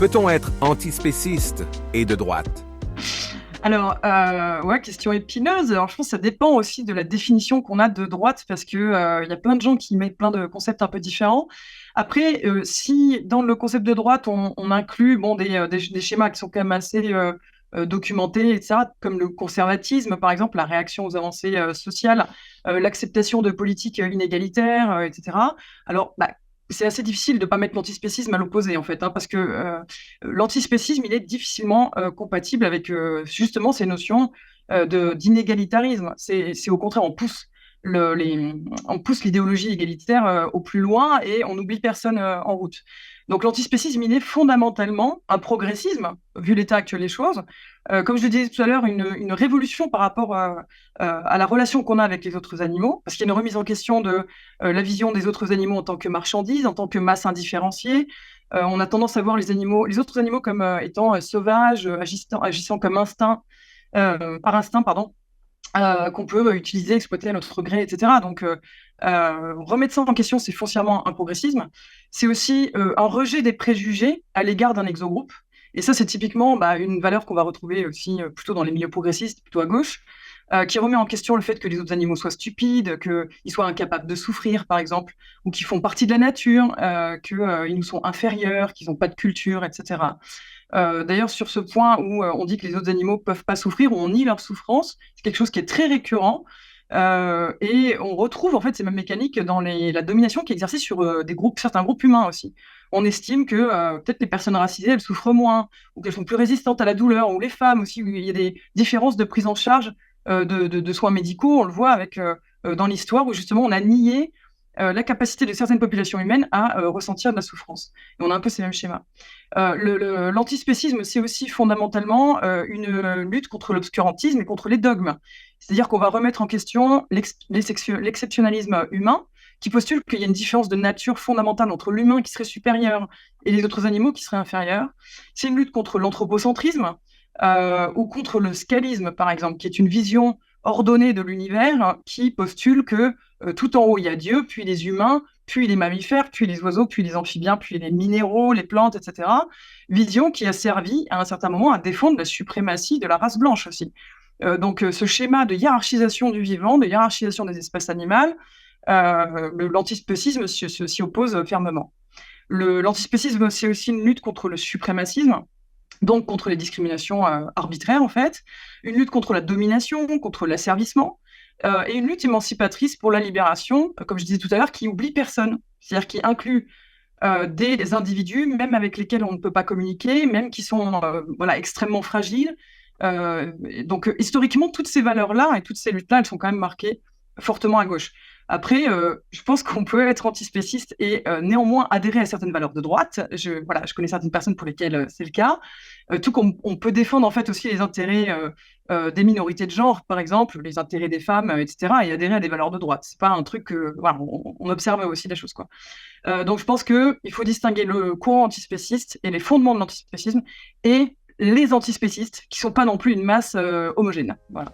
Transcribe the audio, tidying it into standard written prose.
Peut-on être antispéciste et de droite? Alors, ouais, question épineuse. Alors, je pense que ça dépend aussi de la définition qu'on a de droite, parce que il y a plein de gens qui mettent plein de concepts un peu différents. Après, si dans le concept de droite, on inclut bon, des schémas qui sont quand même assez documentés, etc., comme le conservatisme, par exemple, la réaction aux avancées sociales, l'acceptation de politiques inégalitaires, etc. Alors, bah, c'est assez difficile de ne pas mettre l'antispécisme à l'opposé, en fait, hein, parce que l'antispécisme, il est difficilement compatible avec justement ces notions d'inégalitarisme. C'est au contraire, on pousse l'idéologie égalitaire au plus loin et on n'oublie personne en route. Donc l'antispécisme, il est fondamentalement un progressisme, vu l'état actuel des choses. Comme je le disais tout à l'heure, une révolution par rapport à la relation qu'on a avec les autres animaux, parce qu'il y a une remise en question de la vision des autres animaux en tant que marchandises, en tant que masse indifférenciée. On a tendance à voir les autres animaux comme étant sauvages, agissant comme par instinct, pardon, qu'on peut utiliser, exploiter à notre gré, etc. Donc, remettre ça en question, c'est foncièrement un progressisme. C'est aussi un rejet des préjugés à l'égard d'un exogroupe. Et ça, c'est typiquement une valeur qu'on va retrouver aussi plutôt dans les milieux progressistes, plutôt à gauche, qui remet en question le fait que les autres animaux soient stupides, qu'ils soient incapables de souffrir, par exemple, ou qu'ils font partie de la nature, qu'ils nous sont inférieurs, qu'ils n'ont pas de culture, etc. D'ailleurs, sur ce point où on dit que les autres animaux ne peuvent pas souffrir, où on nie leur souffrance, c'est quelque chose qui est très récurrent. Et on retrouve en fait ces mêmes mécaniques dans la domination qui est exercée sur certains groupes humains aussi. On estime que peut-être les personnes racisées, elles souffrent moins, ou qu'elles sont plus résistantes à la douleur, ou les femmes aussi, où il y a des différences de prise en charge de soins médicaux. On le voit dans l'histoire où justement on a nié la capacité de certaines populations humaines à ressentir de la souffrance. Et on a un peu ces mêmes schémas. L'antispécisme, c'est aussi fondamentalement une lutte contre l'obscurantisme et contre les dogmes. C'est-à-dire qu'on va remettre en question l'exceptionnalisme humain, qui postule qu'il y a une différence de nature fondamentale entre l'humain qui serait supérieur et les autres animaux qui seraient inférieurs. C'est une lutte contre l'anthropocentrisme ou contre le scalisme, par exemple, qui est une vision ordonnée de l'univers qui postule que tout en haut, il y a Dieu, puis les humains, puis les mammifères, puis les oiseaux, puis les amphibiens, puis les minéraux, les plantes, etc. Vision qui a servi à un certain moment à défendre la suprématie de la race blanche aussi. Donc ce schéma de hiérarchisation du vivant, de hiérarchisation des espèces animales, l'antispécisme s'y oppose fermement. L'antispécisme, c'est aussi une lutte contre le suprémacisme, donc contre les discriminations arbitraires en fait, une lutte contre la domination, contre l'asservissement, et une lutte émancipatrice pour la libération, comme je disais tout à l'heure, qui oublie personne, c'est-à-dire qui inclut des individus, même avec lesquels on ne peut pas communiquer, même qui sont voilà, extrêmement fragiles. Donc historiquement, toutes ces valeurs-là et toutes ces luttes-là, elles sont quand même marquées fortement à gauche. Après, je pense qu'on peut être antispéciste et néanmoins adhérer à certaines valeurs de droite. Voilà, je connais certaines personnes pour lesquelles c'est le cas. Tout comme on peut défendre en fait aussi les intérêts des minorités de genre, par exemple, les intérêts des femmes, etc., et adhérer à des valeurs de droite. C'est pas un truc que voilà, on observe aussi la chose, quoi. Donc je pense qu'il faut distinguer le courant antispéciste et les fondements de l'antispécisme et les antispécistes, qui sont pas non plus une masse homogène. Voilà.